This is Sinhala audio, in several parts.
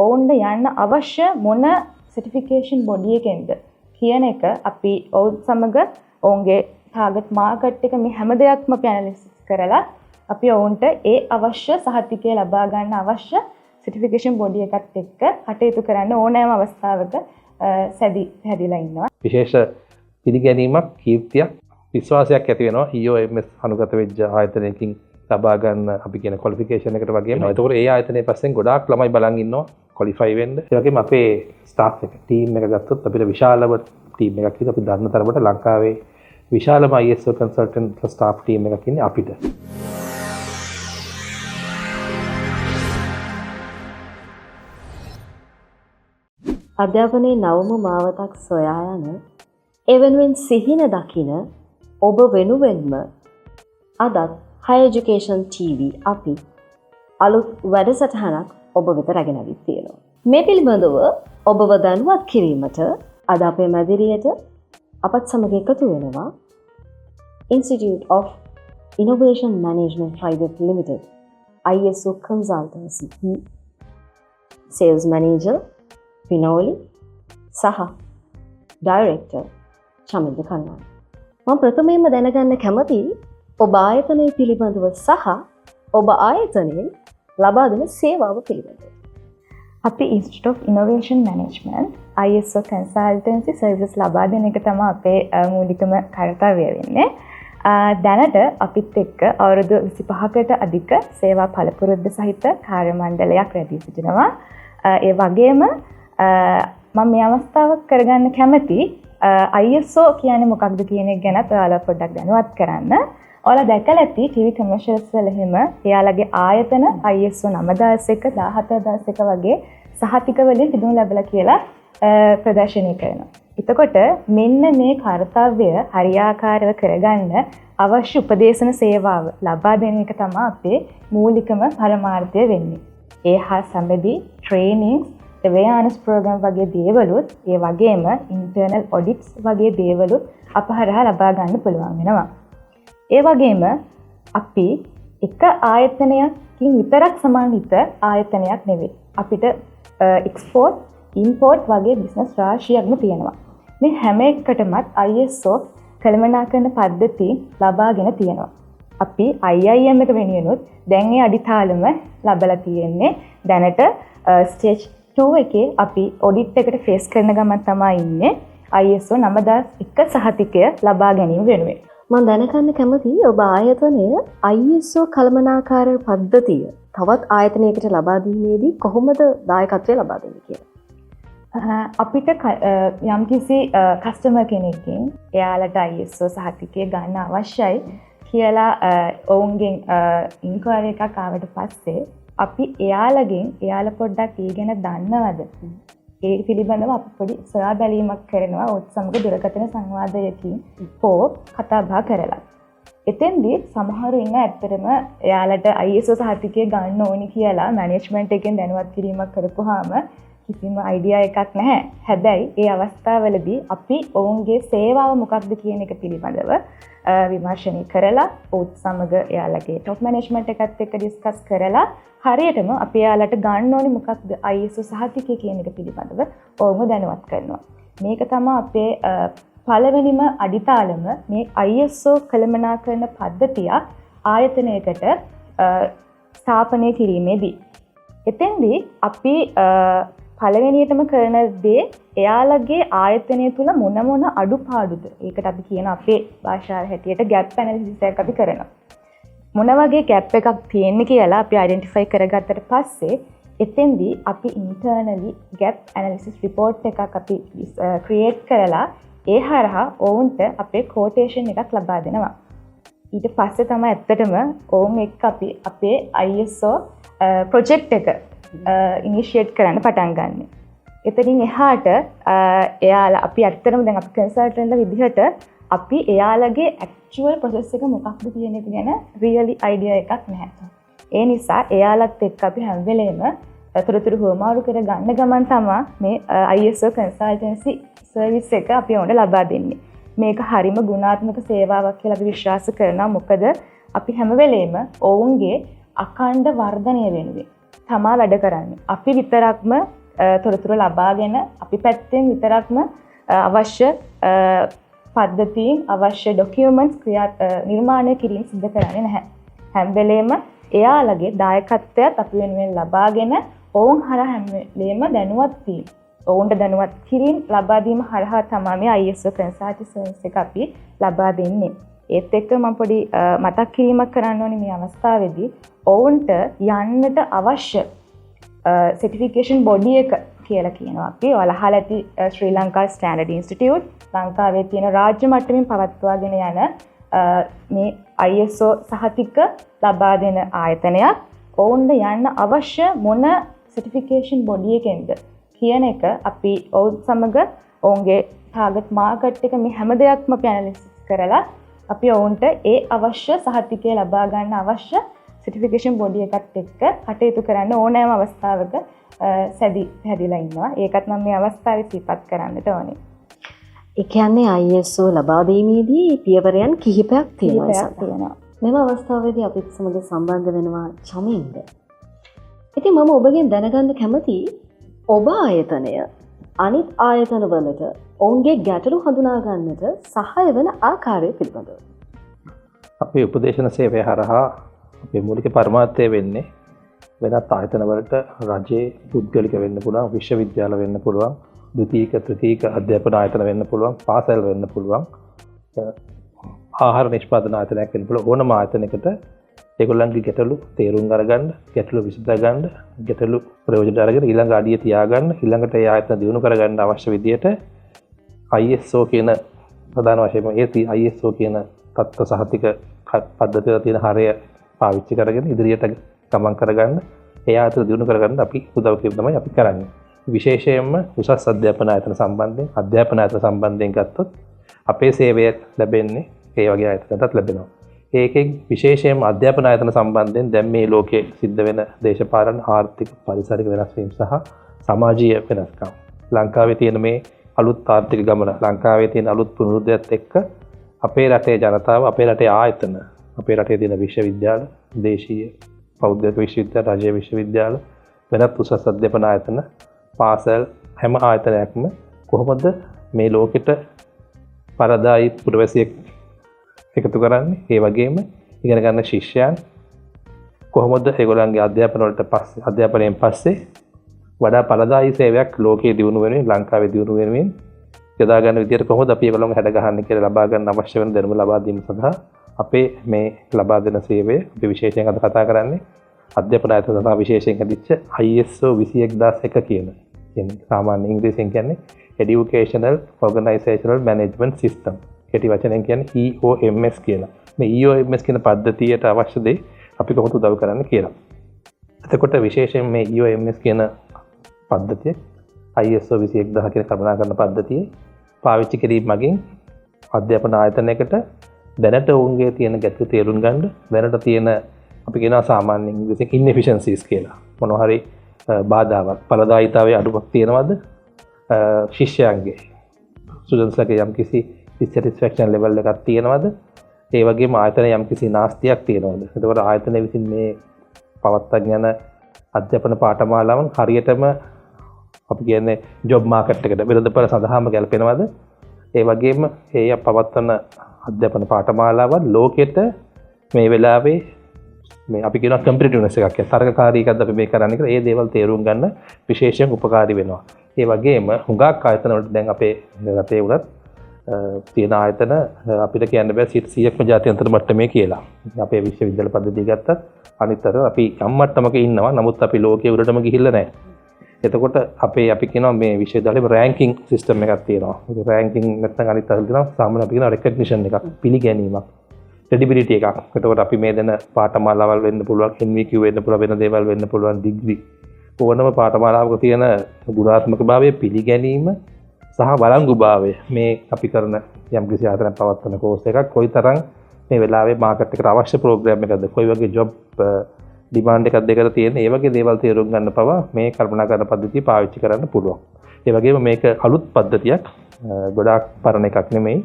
ඔවුන්ට යන්න අවශ්‍ය මොන සර්ටිෆිකේෂන් බොඩි එකෙන්ද කියන එක අපි ඔවුන් සමග ඔවුන්ගේ ටාගට් මාකට් එක මේ හැම දෙයක්ම අපි ඇනලිසිස් කරලා අපි ඔවුන්ට ඒ අවශ්‍ය සහතිකය ලබා ගන්න අවශ්‍ය සර්ටිෆිකේෂන් බොඩි එකත් එක්ක කටයුතු කරන්න ඕනෑම අවස්ථාවක හැදිලා ඉන්නවා. විශේෂ පිළිගැනීමක්, කීර්තියක්, විශ්වාසයක් ඇති වෙනවා EOMS අනුගත වෙච්ච ආයතනයකින් ලබා ගන්න අපි කියන ක්වොලිෆිකේෂන් එකට වගේම. ඒතකොට ඒ ආයතනයේ පස්සෙන් ගොඩාක් ළමයි බලන් ඉන්නවා ක්වොලිෆයි වෙන්න. ඒ වගේම අපේ ස්ටාෆ් එක, ටීම් එක ගත්තොත් අපිට විශාලව ටීම් එකක් ඉඳලා අපි දන්න තරමට ලංකාවේ විශාලම ISO කන්සල්ටන්ට් ස්ටාෆ් ටීම් එකක් ඉන්නේ අපිට. අධ්‍යාපනයේ නවම මාවතක් සොයා යන එවෙනුවෙන් සිහින දකින ඔබ වෙනුවෙන්ම අදත් Higher Education TV අපි අලුත් වැඩසටහනක් ඔබ වෙත රැගෙන අවිත් තියෙනවා. මේ පිළිබඳව ඔබව දැනුවත් කිරීමට අද අපේ මැදිරියට අපත් සමග එකතු වෙනවා Institute of Innovation Management Private Limited ISO Consultancy Sales Manager පිනෝලි සහ ඩයිරෙක්ටර් චමින්ද කන්නාන. මම ප්‍රථමයෙන්ම දැනගන්න කැමතියි ඔබ ආයතනය පිළිබඳව සහ ඔබ ආයතනයෙන් ලබා දෙන සේවාව පිළිබඳව. අපි Institute of Innovation Management ISO Consultancy Services ලබා දෙන එක තමයි අපේ මූලිකම කාර්යය වෙන්නේ. දැනට අපිත් එක්ක අවුරුදු 25කට අධික සේවා පළපුරුද්ද සහිත කාර්ය මණ්ඩලයක් රැඳී සිටිනවා. ඒ වගේම මම මේ අවස්ථාව කරගන්න කැමති ISO කියන්නේ මොකක්ද කියන එක ගැනත් ඔයාලා පොඩ්ඩක් දැනුවත් කරන්න. ඔයාලා දැකලා ඇති TV commercials වල එහෙම එයාලගේ ආයතන ISO 9001 17001 වගේ සහතික වලින් පිදුම් ලැබලා කියලා ප්‍රදර්ශනය කරනවා. එතකොට මෙන්න මේ කාර්යය හරියාකාරව කරගන්න අවශ්‍ය උපදේශන සේවාව ලබා දෙන එක තමයි අපේ මූලිකම පරමාර්ථය වෙන්නේ. ඒ හා සම්බන්ධී trainings, awareness program වගේ දේවලුත්, ඒ වගේම internal audits වගේ දේවලුත් අප හරහා ලබා ගන්න පුළුවන් වෙනවා. ඒ වගේම අපි එක ආයතනයකින් විතරක් සමන්විත ආයතනයක් නෙවෙයි. අපිට export, import වගේ business රාශියක්ම තියෙනවා. මේ හැම එකකටමත් ISO කළමනාකරන පද්ධති ලබාගෙන තියෙනවා. අපි IIM එක වෙනුවෙනුත් දැන් ඒ අඩිතාලම ලබලා තියෙන්නේ. දැනට stage 2 එකේ අපි ඔඩිට් එකට ෆේස් කරන ගමන් තමයි ඉන්නේ ISO 9001 සහතිකය ලබා ගැනීම වෙනුවෙන්. මම දැනගන්න කැමතියි ඔබ ආයතනය ISO කළමනාකාර පද්ධතිය තවත් ආයතනයකට ලබා දීමේදී කොහොමද දායකත්වය ලබා දෙන්නේ කියලා. අපිට යම්කිසි කස්ටමර් කෙනෙක්ගෙන් එයාලට ISO සහතිකය ගන්න අවශ්‍යයි කියලා ඔවුන්ගෙන් ඉන්ක්වයරි එකක් ආවට පස්සේ අපි එයාලා පොඩ්ඩක් ඒ ගැන දන්නවද? ඒ පිළිබඳව අපි පොඩි සොයා බැලීමක් කරනවා ඔත් සමග දුරකථන සංවාදයකින් හෝ කතා බහ කරලා. එතෙන්දී සමහරු ඉන්න ඇත්තටම එයාලට ISO සහතිකය ගන්න ඕනි කියලා මැනේජ්මන්ට් එකෙන් දැනුවත් කිරීමක් කරපුවාම කිසිම අයිඩියා එකක් නැහැ. හැබැයි ඒ අවස්ථාවවලදී අපි ඔවුන්ගේ සේවාව මොකක්ද කියන එක පිළිබඳව විමර්ශනය කරලා ඔත් සමග එයාලගේ টপ මැනේජ්මන්ට් එකත් එක්ක ඩිස්කස් කරලා හරියටම අපි එයාලට ගන්න ඕනේ මොකක්ද ISO සහතිකය කියන එක පිළිබඳව ඔවුන්ව දැනුවත් කරනවා. මේක තමයි අපේ පළවෙනිම අඩිතාලම මේ ISO කළමනාකරන පද්ධතිය ආයතනයකට ස්ථාපනය කිරීමේදී. එතෙන්දී අපි පළවෙනියටම කරන දේ එයාලගේ ආයතනය තුල මොන අඩුපාඩුද ඒකට අපි කියන අපේ භාෂාවේ හැටියට gap analysis එකක් අපි කරනවා. මොන වගේ gap එකක් තියෙන්නේ කියලා අපි identify කරගත්තට පස්සේ එතෙන්දී අපි internally gap analysis report එකක් අපි create කරලා ඒ හරහා ඔවුන්ට අපේ quotation එකක් ලබා දෙනවා. ඊට පස්සේ තමයි ඇත්තටම ඔවුන් එක්ක අපි අපේ ISO project එක ඉනිෂියේට් කරන්න පටන් ගන්න. එතනින් එහාට එයාලා අපි ඇත්තටම දැන් අපි කන්සල්ටන්ට්ලා විදිහට අපි එයාලගේ ඇක්චුවල් ප්‍රොසෙස් එක මොකක්ද කියන එක ගැන රියලි අයිඩියා එකක් නැහැ. ඒ නිසා එයාලත් එක්ක අපි හැම වෙලේම තොරතුරු හොමාරු කර ගන්න ගමන් තමයි මේ ISO කන්සල්ටන්සි සර්විස් එක අපි ඔවුන්ට ලබා දෙන්නේ. මේක හරිම ගුණාත්මක සේවාවක් කියලා අපි විශ්වාස කරනවා. මොකද අපි හැම වෙලේම ඔවුන්ගේ අඛණ්ඩ වර්ධනය වෙනුවෙන් තමා වැඩ කරන්නේ. අපි විතරක්ම තොරතුරු ලබාගෙන අපි පැත්තෙන් විතරක්ම අවශ්‍ය පද්ධතීන් අවශ්‍ය ඩොකියුමන්ට්ස් නිර්මාණය කිරීම සිදු කරන්නේ නැහැ. හැම වෙලේම එයාලගේ දායකත්වයත් අපි වෙනුවෙන් ලබාගෙන ඔවුන් හරහා හැම වෙලේම දැනුවත් වීම. ඔවුන්ට දැනුවත් කිරීම ලබා දීම හරහා තමයි මේ ISO කන්සල්ටන්සි සර්විස් එක අපි ලබා දෙන්නේ. ඒත් එක්ක මම පොඩි මතක් කිරීමක් කරන්න ඕනේ මේ අවස්ථාවේදී ඔවුන්ට යන්නට අවශ්‍ය සර්ටිෆිකේෂන් බොඩි එක කියලා කියනවා. අපි ඔයාලා අහලා ඇති ශ්‍රී ලංකා ස්ටෑන්ඩඩ් ඉන්ස්ටිටියුට් ලංකාවේ තියෙන රාජ්‍ය මට්ටමින් පවත්වාගෙන යන මේ ISO සහතික ලබා දෙන ආයතනයක්. ඔවුන්ට යන්න අවශ්‍ය මොන සර්ටිෆිකේෂන් බොඩි එකෙන්ද කියන එක අපි ඔවුන් සමග ඔවුන්ගේ ටාගට් මාකට් එක මේ හැම දෙයක්ම අපි ඇනලිසිස් කරලා අපි ඔවුන්ට ඒ අවශ්‍ය සහතිකය ලබා ගන්න අවශ්‍ය සර්ටිෆිකේෂන් බොඩි එකත් එක්ක කටයුතු කරන්න ඕනෑම අවස්ථාවක හැදිලා ඉන්නවා. ඒකත් මම මේ අවස්ථාවේ සිහිපත් කරන්නට ඕනේ. ඒ කියන්නේ ISO ලබා දීමේදී පියවරයන් කිහිපයක් තියෙනවා. මෙම අවස්ථාවේදී අපිත් සමග සම්බන්ධ වෙනවා චමින්ද. ඉතින් මම ඔබගෙන් දැනගන්න කැමතියි ඔබ ආයතනය අනිත් ආයතනවලට ඔවුන්ගේ ගැටලු හඳුනා ගන්නට සහාය වන ආකාරය පිළිබඳව. අපේ උපදේශන සේවය හරහා අපේ මූලික පරමාර්ථය වෙන්නේ වෙනත් ආයතනවලට රජයේ පුද්ගලික වෙන්න පුළුවන්, විශ්වවිද්‍යාල වෙන්න පුළුවන්, ද්විතීයික තෘතීයික අධ්‍යාපන ආයතන වෙන්න පුළුවන්, පාසල් වෙන්න පුළුවන්, ආහාර නිෂ්පාදන ආයතනයක් වෙන්න පුළුවන්. ඕනම ආයතනයකට ඒගොල්ලන්ගේ ගැටලු තේරුම් අරගන්න, ගැටලු විසඳා ගන්න, ගැටලු ප්‍රයෝජන අරගෙන ඊළඟ අඩිය තියාගන්න, ඊළඟට ඒ ආයතන දියුණු කරගන්න අවශ්‍ය විදියට ISO කියන ප්‍රධාන වශයෙන්ම ඒ ISO කියන තත්ත්ව සහතික පද්ධතිය තියෙන හරය පාවිච්චි කරගෙන ඉදිරියට ගමන් කරගන්න, ඒ ආයතන දියුණු කරගන්න අපි උදව් කිරීම තමයි අපි කරන්නේ. විශේෂයෙන්ම උසස් අධ්‍යාපන ආයතන සම්බන්ධයෙන් ගත්තොත් අපේ සේවය ලැබෙන්නේ ඒ වගේ ආයතනයටත් ලැබෙනවා. ඒකෙන් විශේෂයෙන්ම අධ්‍යාපන ආයතන සම්බන්ධයෙන් දැන් මේ ලෝකයේ සිද්ධ වෙන දේශපාලන, ආර්ථික, පරිසරික වෙනස් වීම සහ සමාජීය වෙනස්කම්, ලංකාවේ තියෙන මේ අලුත් ආර්ථික ගමන, ලංකාවේ තියෙන අලුත් පුනරුද්දයත් එක්ක අපේ රටේ ජනතාව, අපේ රටේ ආයතන, අපේ රටේ තියෙන විශ්වවිද්‍යාල, දේශීය පෞද්ගලික විශ්වවිද්‍යාල, රාජ්‍ය විශ්වවිද්‍යාල, වෙනත් උසස් අධ්‍යාපන ආයතන, පාසල් හැම ආයතනයක්ම කොහොමද මේ ලෝකෙට පරදායි පුරවැසියෙක් එකතු කරන්නේ, ඒ වගේම ඉගෙන ගන්න ශිෂ්‍යයන් කොහොමද ඒගොල්ලන්ගේ අධ්‍යාපනයෙන් පස්සේ වඩා පළදායි සේවයක් ලෝකයේ දියුණු වෙනුවෙන්, ලංකාවේ දියුණු වෙනුවෙන් යොදා ගන්න විදියට කොහොමද අපි ඒගොල්ලන්ව හැඩ ගහන්නේ කියලා ලබා ගන්න අවශ්‍ය වෙන දැනුම ලබා දීම සඳහා අපේ මේ ලබා දෙන සේවය අපි විශේෂයෙන් අද කතා කරන්නේ අධ්‍යාපන ආයතන සඳහා විශේෂයෙන් හදිච්ච ISO 21001 කියන සාමාන්‍ය ඉංග්‍රීසියෙන් කියන්නේ Educational Organizational Management System. කෙටි වචනෙන් කියන්නේ EOMS කියලා. මේ EOMS කියන පද්ධතියට අවශ්‍ය දේ අපි කොහොමද උදව් කරන්න කියලා. එතකොට විශේෂයෙන් මේ EOMS කියන පද්ධතිය ISO 21000 කියන කළමනාකරන පද්ධතිය පාවිච්චි කිරීම මගින් අධ්‍යාපන ආයතනයකට දැනට ඔවුන්ගේ තියෙන ගැටලු තේරුම් ගන්න, දැනට තියෙන අපි කියනවා සාමාන්‍ය ඉංග්‍රීසියෙන් inefficiencies කියලා. මොනවා හරි බාධාවක්, ඵලදායීතාවයේ අඩුවක් තියෙනවද? ශිෂ්‍යයන්ගේ ස්ටුඩන්ට්ස්ලගේ යම්කිසි dissatisfaction level එකක් තියෙනවද? ඒ වගේම ආයතනයේ යම්කිසි නාස්තියක් තියෙනවද? එතකොට ආයතනය විසින් මේ පවත්වාගෙන යන අධ්‍යාපන පාඨමාලාවන් හරියටම අපි කියන්නේ ජොබ් මාකට් එකට වෙළඳපොළ සඳහාම ගැලපෙනවද? ඒ වගේම ඒ පවත්වන අධ්‍යාපන පාඨමාලාවන් ලෝකෙට මේ වෙලාවේ මේ අපි කියනවා කම්පිටිටිව්නස් එකක් කියන තරගකාරීකක්ද අපි මේ කරන්නේ කියලා ඒ දේවල් තේරුම් ගන්න විශේෂයෙන් උපකාරී වෙනවා. ඒ වගේම හුඟක් ආයතන වලට දැන් අපේ රටේ උනත් තියෙන ආයතන අපිට කියන්න බෑ 100%ක්ම ජාත්‍යන්තර මට්ටමේ කියලා. අපේ විශ්වවිද්‍යාල පද්ධතිය ගත්තත් අනිත් අතට අපි යම් මට්ටමක ඉන්නවා. නමුත් අපි ලෝකයේ උඩටම ගිහිල්ලා නැහැ. එතකොට අපි කියනවා මේ විශ්වවිද්‍යාලේ රෑන්කින් සිස්ටම් එකක් තියෙනවා. ඒ රෑන්කින් නැත්නම් අනිත් අතට තියෙනවා සාමාන්‍ය අපි කියනවා රෙකග්නිෂන් එකක්, පිළිගැනීමක්, ක්‍රෙඩිබිලිටි එකක්. එතකොට අපි මේ දෙන පාඨමාලාවල් වෙන්න පුළුවන්, NVQ වෙන්න පුළුවන්, වෙන දේවල් වෙන්න පුළුවන්, ඩිග්‍රී ඕනම පාඨමාලාවක තියෙන ගුණාත්මක භාවය, පිළිගැනීම සහ වළංගුභාවය මේ අපි කරන යම්කිසි ආයතනයක් පවත්වන කෝස් එකක් කොයිතරම් මේ වෙලාවේ මාකට් එකට අවශ්‍ය ප්‍රෝග්‍රෑම් එකක්ද, කොයි වගේ ජොබ් ඩිමාන්ඩ් එකක්ද ඒකට තියෙන, ඒ වගේ දේවල් තේරුම් ගන්න පවා මේ කල්පනාකරන පද්ධතිය පාවිච්චි කරන්න පුළුවන්. ඒ වගේම මේක අලුත් පද්ධතියක්, ගොඩාක් පරණ එකක් නෙමෙයි.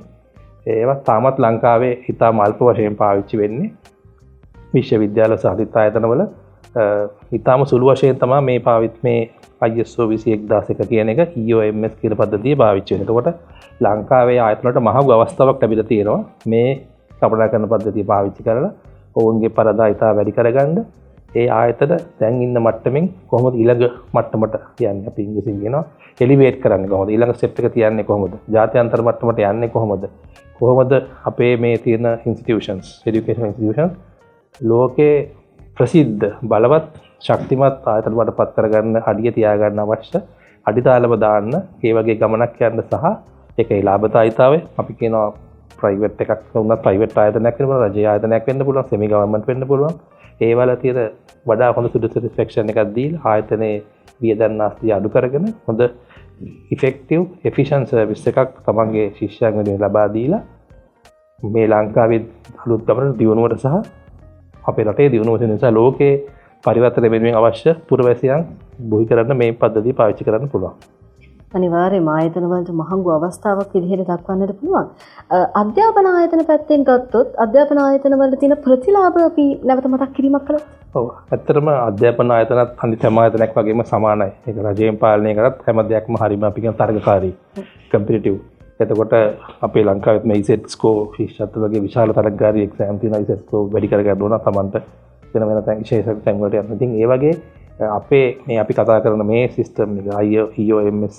ඒවා තාමත් ලංකාවේ ඉතාම අල්ප වශයෙන් පාවිච්චි වෙන්නේ විශ්වවිද්‍යාල සහ ආයතනවල ඉතාම සුළු වශයෙන් තමයි මේ පාවිච්චි මේ ISO 21001 කියන එක EOMS කියන පද්ධතිය පාවිච්චි වෙනවා. එතකොට ලංකාවේ ආයතන වලට මහඟු අවස්ථාවක් ලැබිලා තියෙනවා මේ කපඩාකරන පද්ධතිය පාවිච්චි කරලා ඔවුන්ගේ පරදායිතාව වැඩි කරගන්න. ඒ ආයතන දැන් ඉන්න මට්ටමින් කොහොමද ඊළඟ මට්ටමට යන්නේ අපි ඉංග්‍රීසියෙන් කියනවා එලිවේට් කරන්නේ කොහොමද ඊළඟ ස්ටෙප් එක තියන්නේ කොහොමද ජාත්‍යන්තර මට්ටමට යන්නේ කොහොමද අපේ මේ තියෙන ඉන්ස්ටිටියුෂන්ස් এডুকেෂන් ඉන්ස්ටිටියුෂන්ස් ලෝකේ ප්‍රසිද්ධ බලවත් ශක්තිමත් ආයතන වලට පත් කරගන්න අඩිය තියාගන්න අවශ්‍ය අඩිතාලම දාන්න ඒ වගේ ගමනක් යන්න සහ ඒකේ ලාභදායීතාවය අපි කියනවා ප්‍රයිවට් එකක් වුණත් ප්‍රයිවට් ආයතනයක් වෙන්න පුළුවන් රජයේ ආයතනයක් වෙන්න පුළුවන් සෙමි ගවර්න්මන්ට් වෙන්න පුළුවන් ඒ වල තියෙන වඩා හොඳ සැටිස්ෆැක්ෂන් එකක් දීලා ආයතනයේ වියදම් නාස්තිය අඩු කරගෙන හොඳ ඉෆෙක්ටිව් එෆිෂන්ට් සර්විස් එකක් තමන්ගේ ශිෂ්‍යයන් වෙනුවෙන් ලබා දීලා මේ ලංකාවේ අලුත් ගමන දියුණුවට සහ අපේ රටේ දියුණුවට නිසා ලෝකේ පරිවර්තන වෙනුවෙන් අවශ්‍ය පුරවැසියන් බොහි කරන්න මේ පද්ධතිය පාවිච්චි කරන්න පුළුවන්. අනිවාර්යයෙන්ම ආයතන වලට මහඟු අවස්ථාවක් විදිහට දක්වන්නට පුළුවන්. අධ්‍යාපන ආයතන පැත්තෙන් ගත්තොත් අධ්‍යාපන ආයතන වල තියෙන ප්‍රතිලාභ අපි නැවත මතක් කිරීමක් කළොත්. ඔව්. ඇත්තටම අධ්‍යාපන ආයතනත් අනිත් හැම ආයතනයක් වගේම සමානයි. ඒක රජයෙන් පාලනය කරත් හැම දෙයක්ම හරිම අපි කියන තරගකාරී, කම්පිටිටිව්. එතකොට අපේ ලංකාවෙත් මේ ISET ස්කෝර් ශිෂ්‍යත්ව වගේ විශාල තරගකාරී එක්සෑම් තියෙන ISET ස්කෝර් වැඩි කරගන්න ඕන තමන්ට වෙන විශේෂ තැන් වලට යන්න. ඉතින් ඒ වගේ අපේ මේ අපි කතා කරන මේ සිස්ටම් එක EOMS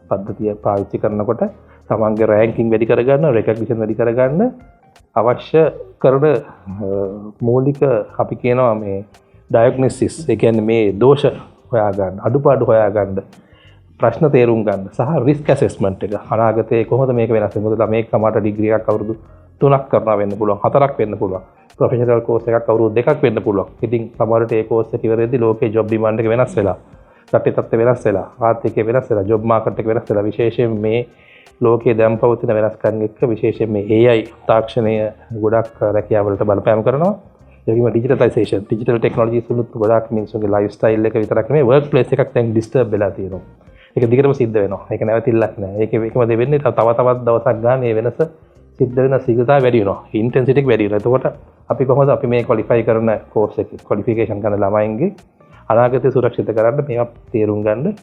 පද්ධතිය පාවිච්චි කරනකොට තමන්ගේ රෑන්කින් වැඩි කරගන්න, රෙකග්නිෂන් වැඩි කරගන්න අවශ්‍ය කරන මූලික අපි කියනවා මේ ඩයග්නොසිස්, ඒ කියන්නේ මේ දෝෂ හොයාගන්න, අඩුපාඩු හොයාගන්න, ප්‍රශ්න තේරුම් ගන්න සහ රිස්ක් ඇසෙස්මන්ට් එක අනාගතයේ කොහොමද මේක වෙනස් වෙන්නේ? මොකද මේක සමහරට ඩිග්‍රී එකක් අවුරුදු 3ක් කරනවා වෙන්න පුළුවන්, 4ක් වෙන්න පුළුවන්. ප්‍රොෆෙෂනල් කෝස් එකක් අවුරුදු 2ක් වෙන්න පුළුවන්. ඉතින් සමහරට ඒ කෝස් එක ඉවරෙද්දී ලෝකේ ජොබ් ඩිමාන්ඩ් එක වෙනස් වෙලා, රටේ තත්ත්වය වෙනස් වෙලා, ආර්ථිකය වෙනස් වෙලා, ජොබ් මාකට් එක වෙනස් වෙලා, විශේෂයෙන් මේ ලෝකයේ දැන් පවතින වෙනස්කම් එක්ක විශේෂයෙන් මේ AI තාක්ෂණය ගොඩක් රැකියාව වලට බලපෑම් කරනවා. ඒ වගේම ඩිජිටලයිසේෂන්, ඩිජිටල් ටෙක්නොලොජිස් උනුත් ගොඩක් මිනිස්සුන්ගේ ලයිෆ් ස්ටයිල් එක විතරක් නෙමෙයි වර්ක් ප්ලේස් එකක් දැන් ඩිස්ටර්බ් වෙලා තියෙනවා. ඒක දිගටම සිද්ධ වෙනවා. ඒක නැවතිල්ලක් නෑ. ඒකම දෙවෙන්නේ තව තවත් දවසක් ගන්න මේ වෙනස සිද්ධ වෙන ශීඝ්‍රතාවය වැඩි වෙනවා. ඉන්ටෙන්සිටි එක වැඩි වෙනවා. එතකොට අපි කොහොමද අපි මේ ක්වොලිෆයි කරන කෝස් එකේ ක්වොලිෆිකේෂන් කරන ළමයින්ගේ අනාගතය සුරක්ෂිත කරන්න මේවා තේරුම් ගන්න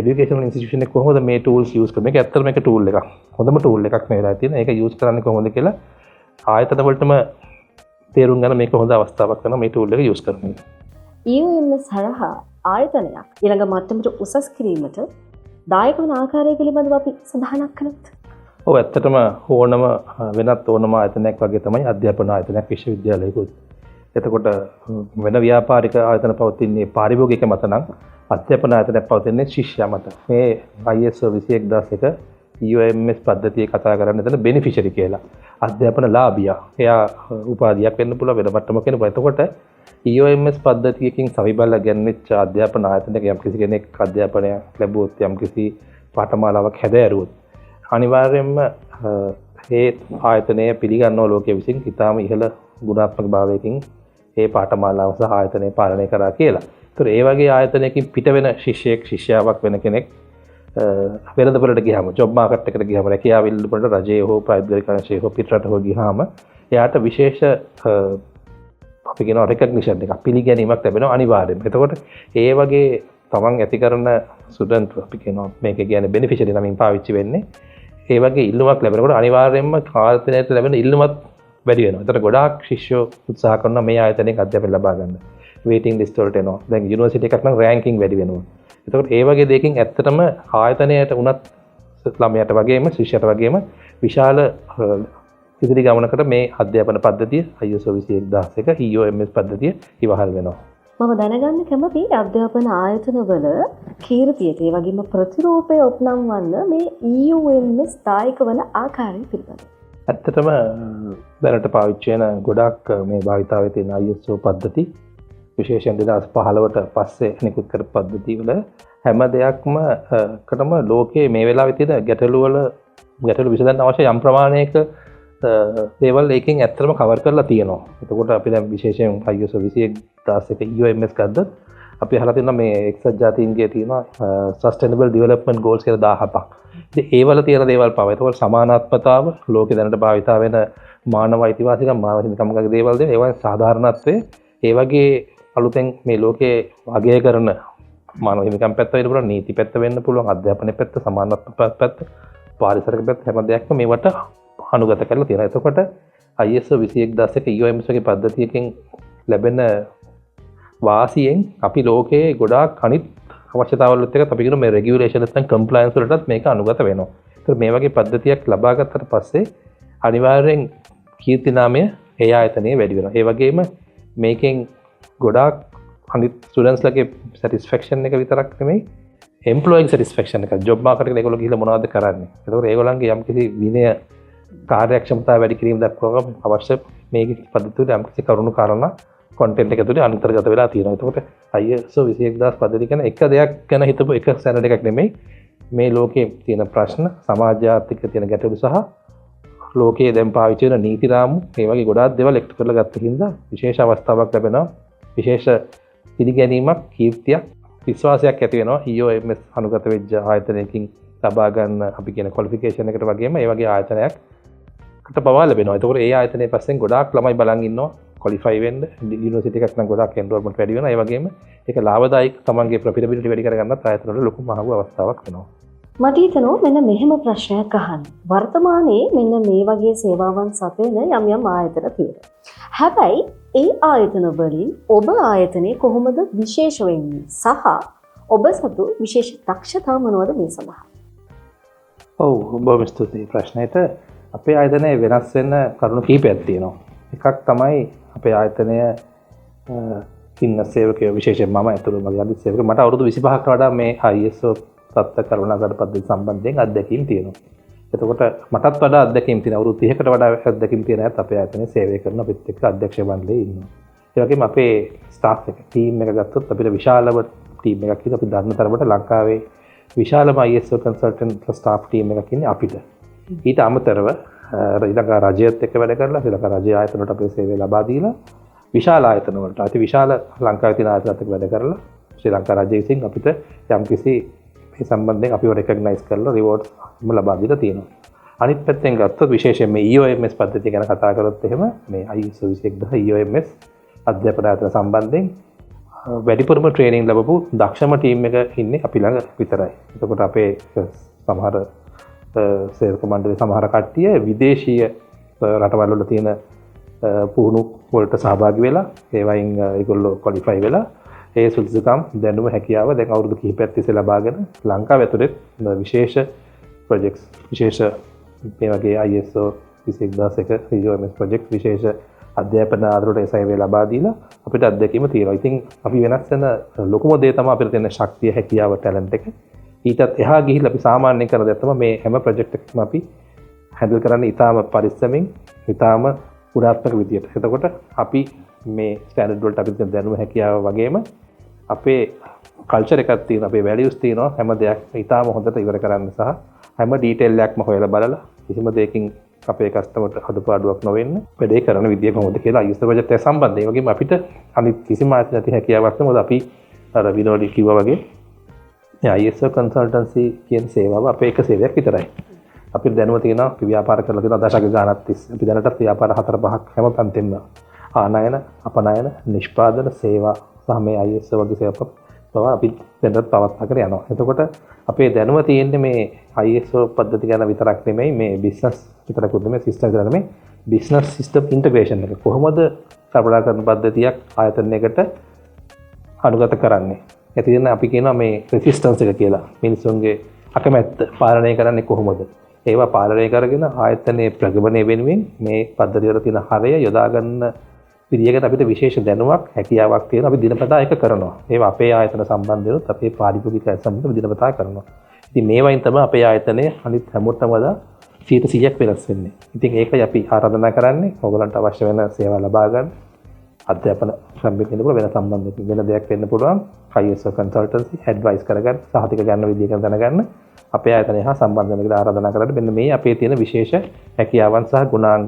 এডুকেෂනල් ඉන්ස්ටිටියුෂන් එක කොහොමද මේ ටූල්ස් යූස් කරන්නේ? මේක ඇත්තටම එක ටූල් එකක්. හොඳම ටූල් එකක් මේ වෙලාවේ තියෙන. ඒක යූස් කරන්නේ කොහොමද කියලා ආයතන වලටම තේරුම් ගන්න මේක හොඳ අවස්ථාවක් කරන මේ ටූල් එක යූස් කරන්න. EOMS හරහා ආයතනයක් ඊළඟ මට්ටමට උසස් කිරීමට දායක වන ආකාරය පිළිබඳව අපි සඳහනක් කළොත්. ඔව් ඇත්තටම ඕනම වෙනත් ඕනම ආයතනයක් වගේ තමයි අධ්‍යාපන ආයතනයක් විශ්වවිද්‍යාලයකුත්. එතකොට වෙන ව්‍යාපාරික ආයතන පවතින්නේ පාරිභෝගික මත නම් අධ්‍යාපන ආයතනයක් පවතින්නේ ශිෂ්‍යයා මත. මේ ISO 21001 EOMS පද්ධතිය කතා කරන්නේ එතන බෙනිෆිෂරි කියලා. අධ්‍යාපන ලාභියා. එයා උපාධියක් වෙන්න පුළුවන් වෙන මට්ටමක වෙන්න පුළුවන්. එතකොට EOMS පද්ධතියකින් සවිබල්ලා ගැන්වෙච්ච අධ්‍යාපන ආයතනයක යම්කිසි කෙනෙක් අධ්‍යාපනය ලැබුවොත් යම්කිසි පාඨමාලාවක් හැදෑරුවොත් අනිවාර්යයෙන්ම ඒ ආයතනය පිළිගන්නවා ලෝකයේ විසින් ඉතාම ඉහළ ගුණාත්මක භාවයකින් ඒ පාඨමාලාව සහ ආයතනය පාලනය කරා කියලා. ඒතර ඒ වගේ ආයතනයකින් පිට වෙන ශිෂ්‍යාවක් වෙන කෙනෙක් වෙළඳපොළට ගියාම, ජොබ් මාකට් එකට ගියාම, රැකියාව වෙළඳපොළට රජයේ හෝ ප්‍රයිවට් කන්ෂේ හෝ පිටරට හෝ ගියාම එයාට විශේෂ අපි කියනවා රෙකග්නිෂන් එකක්, පිළිගැනීමක් ලැබෙනවා අනිවාර්යයෙන්ම. එතකොට ඒ වගේ තමන් ඇති කරන ස්ටුඩන්ට් අපි කියනවා මේක කියන්නේ බෙනිෆිෂරි නමින් පාවිච්චි වෙන්නේ. ඒ වගේ ඉල්ලුමක් ලැබෙනකොට අනිවාර්යයෙන්ම ආයතනයට ලැබෙන ඉල්ලුමත් වැඩි වෙනවා. ඒතර ගොඩාක් ශිෂ්‍යෝ උත්සාහ කරනවා මේ ආයතනයෙන් අධ්‍යාපනය ලබා ගන්න. වේටිං ලිස්ට් වලට එනවා. දැන් යුනිවර්සිටි එකක් නම් රෑන්කින් වැඩි වෙනවා. එතකොට ඒ වගේ දෙයකින් ඇත්තටම ආයතනයට උනත් ළමයට වගේම ශිෂ්‍යයට වගේම විශාල ඉදිරි ගමනකට මේ අධ්‍යාපන පද්ධතිය ISO 21001 EOMS පද්ධතිය ඉවහල් වෙනවා. මම දැනගන්න කැමති අධ්‍යාපන ආයතනවල කීර්තියට ඒ වගේම ප්‍රතිරූපය ඔප්නම්වන්න මේ EOMS දායක වන ආකාරය පිළිබඳව. ඇත්තටම දැනට පාවිච්චි වෙන ගොඩක් මේ භාවිතාවේ තියෙන ISO පද්ධති විශේෂයෙන් 2015ට පස්සේ නිකුත් කරපු පද්ධති වල හැම දෙයක්ම කටම ලෝකයේ මේ වෙලාවේ තියෙන ගැටලු විසඳන්න අවශ්‍ය යම් ප්‍රමාණයක දේවල් ඒකෙන් ඇත්තටම කවර් කරලා තියෙනවා. එතකොට අපි දැන් විශේෂයෙන් ISO 21001 EOMS ගත්තොත් අපි අහලා තියෙනවා මේ එක්සත් ජාතීන්ගේ තියෙනවා Sustainable Development Goals කියලා 17ක්. ඉතින් ඒවල තියෙන දේවල් පව. ඒතකොට සමානාත්මතාව ලෝකේ දැනට භාවිතා වෙන මානව අයිතිවාසිකම්, මානව හිමිකම් වගේ දේවල් ඒවා සාධාරණත්වයේ ඒ වගේ අලුතෙන් මේ ලෝකයේ වගය කරන මානව හිමිකම් පැත්ත වෙන්න පුළුවන්, නීති පැත්ත වෙන්න පුළුවන්, අධ්‍යාපන පැත්ත, සමානත්ව පැත්ත, පාරිසරික පැත්ත හැම දෙයක්ම මේවට අනුගත කරලා තියෙනවා. එතකොට ISO 21001 EOMS වගේ පද්ධතියකින් ලැබෙන වාසියෙන් අපි ලෝකයේ ගොඩාක් අනිත් අවශ්‍යතාවලුත් එක්ක අපි කියන මේ රෙගියුලේෂන් නැත්නම් කම්ප්ලයන්ස් වලටත් මේක අනුගත වෙනවා. ඒත් මේ වගේ පද්ධතියක් ලබා ගත්තට පස්සේ අනිවාර්යෙන් කීර්ති නාමය ඒ ආයතනයේ වැඩි වෙනවා. ඒ වගේම මේකෙන් ගොඩාක් අනිත් ස්ටුඩන්ට්ස්ලගේ සැටිස්ෆැක්ෂන් එක විතරක් නෙමෙයි එම්ප්ලොයින් සැටිස්ෆැක්ෂන් එක, ජොබ් මාකට් එකට ඒගොල්ලෝ ගිහලා මොනවද කරන්නේ. ඒකෝර ඒගොල්ලන්ගේ යම්කිසි විනය කාර්යක්ෂමතාව වැඩි කිරීම දක්වාම අවශ්‍ය මේ පද්ධතිවල යම්කිසි කරුණු කාරණා කොන්ටෙන්ට් එක තුළ අන්තර්ගත වෙලා තියෙනවා. එතකොට ISO 21000 පද්ධතිය කියන එක දෙයක් ගැන හිතපු එක ස්ටෑන්ඩඩ් එකක් නෙමෙයි. මේ ලෝකයේ තියෙන ප්‍රශ්න, සමාජාර්ථික තියෙන ගැටලු සහ ලෝකයේ දැන් පාවිච්චි වෙන නීති රාමු, මේ වගේ ගොඩාක් දේවල් එකතු කරලා ගත්ත හින්දා විශේෂ අවස්ථාවක් ලැබෙනවා. විශේෂ පිළිගැනීමක්, කීර්තියක්, විශ්වාසයක් ඇති වෙනවා EOMS අනුගත වෙච්ච ආයතනයකින් ලබා ගන්න අපි කියන ක්වොලිෆිකේෂන් එකට වගේම ඒ වගේ ආයතනයකට පවා ලැබෙනවා. ඒතකොට ඒ ආයතනයේ පස්සෙන් ගොඩාක් ළමයි බලන් ඉන්නවා ක්වොලිෆයි වෙන්න. යුනිවර්සිටි එකක් නම් ගොඩාක් එන්රෝල්මන්ට් වැඩි වෙනවා. ඒ වගේම ඒක ලාභදායක තමන්ගේ ප්‍රොෆිටබිලිටි වැඩි කරගන්නත් ආයතන වල ලොකු මහඟු අවස්ථාවක් වෙනවා. මට හිතෙනවා මෙන්න මෙහෙම ප්‍රශ්නයක් අහන්න. වර්තමානයේ මෙන්න මේ වගේ සේවාවන් සපයන යම් ආයතන තියෙනවා. හැබැයි ඒ ආයතන වලින් ඔබ ආයතනයේ කොහොමද විශේෂ වෙන්නේ? සහ ඔබ සතු විශේෂ දක්ෂතා මොනවද මේ සඳහා? ඔව්, බොහොම ස්තුතියි ප්‍රශ්නෙට. අපේ ආයතනයේ වෙනස් වෙන කරුණු කීපයක් තියෙනවා. එකක් තමයි අපේ ආයතනය ඉන්න සේවකයෝ, විශේෂයෙන් මම ඇතුළු මගේ අනිත් සේවකයෝ, මට අවුරුදු 25කට වඩා මේ ISO තත්ත්ව කරුණාකර පද්ධතිය සම්බන්ධයෙන් අත්දැකීම් තියෙනවා. එතකොට මටත් වඩා අත්දැකීම් තියෙන අවුරුදු 30කට වඩා අත්දැකීම් තියෙන අයත් අපේ ආයතනයේ සේවය කරන අපිත් එක්ක අධ්‍යක්ෂ මණ්ඩලයේ ඉන්නවා. ඒ වගේම අපේ ස්ටාෆ් එක, ටීම් එක ගත්තොත් අපිට විශාලම ටීම් එකක් ඉන්නවා. අපි දන්න තරමට ලංකාවේ විශාලම ISO කන්සල්ටන්ට් ස්ටාෆ් ටීම් එකක් ඉන්නේ අපිට. ඊට අමතරව ශ්‍රී ලංකා රජයත් එක්ක වැඩ කරලා, ශ්‍රී ලංකා රජයේ ආයතන වලට අපේ සේවය ලබා දීලා, විශාල ආයතන වලට, අති විශාල ලංකාවේ තියෙන ආයතනත් එක්ක වැඩ කරලා ශ්‍රී ලංකා රජය විසින් අපිට යම්කිසි මේ සම්බන්ධයෙන් අපිව රෙකග්නයිස් කරලා රිවෝඩ්ස් ලබා දීලා තියෙනවා. අනිත් පැත්තෙන් ගත්තොත් විශේෂයෙන් මේ EOMS පද්ධතිය ගැන කතා කරොත් එහෙම මේ ISO 21000 EOMS අධ්‍යාපන ආයතන සම්බන්ධයෙන් වැඩිපුරම ට්‍රේනින් ලැබපු දක්ෂම ටීම් එක ඉන්නේ අපි ළඟ විතරයි. එතකොට අපේ සමහර සේවක මණ්ඩලයේ සමහර කට්ටිය විදේශීය රටවල් වල තියෙන පුහුණු වලට සහභාගී වෙලා ඒවයින් ඒගොල්ලෝ ක්වොලිෆයි වෙලා ඒ සුදුසුකම් දැනුම හැකියාව දැන් අවුරුදු කිහිපයක් තිස්සේ ලබාගෙන ලංකාව ඇතුළේ විශේෂ ප්‍රොජෙක්ට්ස්, විශේෂ මේ වගේ ISO 21001 EOMS ප්‍රොජෙක්ට්, විශේෂ අධ්‍යාපන ආධාරවලට ඒ සේවය ලබා දීලා අපිට අත්දැකීම තියෙනවා. ඉතින් අපි වෙනස් වෙන ලොකුම දේ තමයි අපිට තියෙන ශක්තිය, හැකියාව, ටැලන්ට් එක. ඊටත් එහා ගිහිල්ලා අපි සාමාන්‍යයෙන් කරන දේ තමයි මේ හැම ප්‍රොජෙක්ට් එකක්ම අපි හැන්ඩල් කරන්නේ ඉතාම පරිස්සමින්, ඉතාම ගුණාත්මක විදියට. එතකොට අපි මේ ස්ටෑන්ඩඩ් වලට අපිට තියෙන දැනුම, හැකියාව වගේම අපේ කල්චර් එකක් තියෙනවා, අපේ වැලියුස් තියෙනවා. හැම දෙයක් ඉතාම හොඳට ඉවර කරන්න සහ හැම ඩීටේල් එකක්ම හොයලා බලලා කිසිම දෙයකින් අපේ කස්ටමර්ට අඩුපාඩුවක් නොවෙන්න වැඩේ කරන විදිය කොහොමද කියලා ISO ප්‍රොජෙක්ට් එක සම්බන්ධයෙන්. ඒ වගේම අපිට අනිත් කිසිම නැති හැකියාවක් නැහැ. මොකද අපි අර විනෝඩි කිව්වා වගේ ISO කන්සල්ටන්සි කියන සේවාව අපේ එක සේවයක් විතරයි. අපිට දැනුම තියෙනවා, අපි ව්‍යාපාර කරලා තියෙනවා දශක ගාණක් තිස්සේ. අපි දැනටත් ව්‍යාපාර 4-5ක් හැම පැත්තෙම ආනයන, අපනයන, නිෂ්පාදන සේවා සහ මේ ISO වගේ සේවා අපි දැනටත් පවත්වාගෙන යනවා. එතකොට අපේ දැනුම තියෙන්නේ මේ ISO පද්ධති ගැන විතරක් නෙමෙයි, මේ බිස්නස් විතරකුත් නෙමෙයි, සිස්ටම් විතර නෙමෙයි, බිස්නස් සිස්ටම් ඉන්ටග්‍රේෂන් එක කොහොමද සරබලා කරන පද්ධතියක් ආයතනයකට අනුගත කරන්නේ. එතින් අපි කියනවා මේ රෙසිස්ටන්ස් එක කියලා. මිනිසුන්ගේ අකමැත්ත පාලනය කරන්නේ කොහොමද? ඒවා පාලනය කරගෙන ආයතනයේ ප්‍රගමනය වෙනුවෙන් මේ පද්ධතිය වල තියෙන හරය යොදා ගන්න පිළියෙකට අපිට විශේෂ දැනුමක්, හැකියාවක් තියෙනවා. අපි දිනපතා ඒක කරනවා. ඒවා අපේ ආයතන සම්බන්ධව අපේ පාරිභෝගික සම්බන්ධව දිනපතා කරනවා. ඉතින් මේ වයින් තමයි අපේ ආයතනයේ අනිත් හැමෝටම වඩා 100% වෙනස් වෙන්නේ. ඉතින් ඒකයි අපි ආරාධනා කරන්නේ ඔයගලන්ට අවශ්‍ය වෙන සේවා ලබා ගන්න. අධ්‍යාපන සම්බන්ධයෙන් වෙන සම්බන්ධයක් වෙන දෙයක් වෙන්න පුළුවන්. ISO consultancy advice කරගන්න, සහතික ගන්න විදිය ගැන දැනගන්න අපේ ආයතනය හා සම්බන්ධ වෙන කියලා ආරාධනා කරලා මෙන්න මේ අපේ තියෙන විශේෂ හැකියාවන් සහ ගුණාංග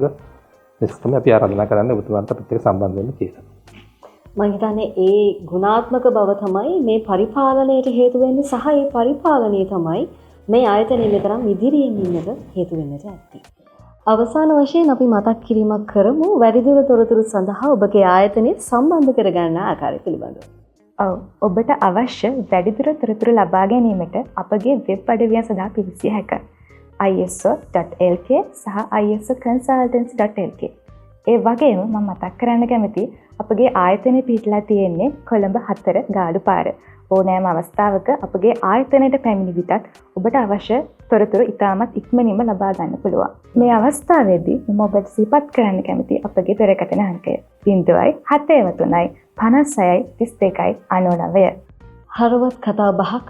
තමයි අපි ආරාධනා කරන්නේ ඔබතුමාන්ට අපිත් එක්ක සම්බන්ධ වෙන්න කියලා. මම හිතන්නේ ඒ ගුණාත්මක බව තමයි මේ පරිපාලනයට හේතු වෙන්නේ සහ ඒ පරිපාලනය තමයි මේ ආයතනයේ මෙතරම් ඉදිරියෙන් ඉන්නට හේතු වෙන්නට ඇත්තේ. අවසාන වශයෙන් අපි මතක් කිරීමක් කරමු වැඩිදුර තොරතුරු සඳහා ඔබගේ ආයතනය සම්බන්ධ කරගන්න ආකාරය පිළිබඳව. ඔව් ඔබට අවශ්‍ය වැඩිදුර තොරතුරු ලබා ගැනීමට අපගේ වෙබ් අඩවිය සඳහා පිවිසිය හැකියි. iso.lk සහ isoconsultants.lk. ඒ වගේම මම මතක් කරන්න කැමති අපගේ ආයතනය පිහිටලා තියෙන්නේ කොළඹ 4 ගාඩු පාර. ඕනෑම අවස්ථාවක අපගේ ආයතනයට පැමිණි විටත් ඔබට අවශ්‍ය තොරතුරු ඉතාමත් ඉක්මනින්ම ලබා ගන්න පුළුවන්. මේ අවස්ථාවේදී මම ඔබට සිහිපත් කරන්න කැමති අපගේ දුරකථන අංකය 073 56 32 99. හරවත් කතා බහක්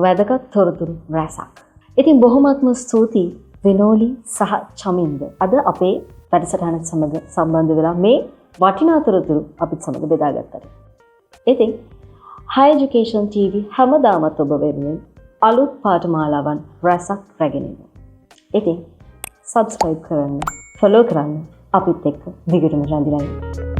වැදගත් තොරතුරු රැසක්. ඉතින් බොහොමත්ම ස්තුතියි විනෝලි සහ චමින්ද අද අපේ වැඩසටහනත් සමග සම්බන්ධ වෙලා මේ වටිනා තොරතුරු අපිත් සමග බෙදාගත්තට. ඉතින් Higher Education TV හැමදාමත් ඔබ වෙනුවෙන් අලුත් පාඨමාලාවන් රැසක් රැගෙන එනවා. ඉතින් subscribe කරන්න, follow කරන්න අපිත් එක්ක දිගටම රැඳිලා ඉන්න.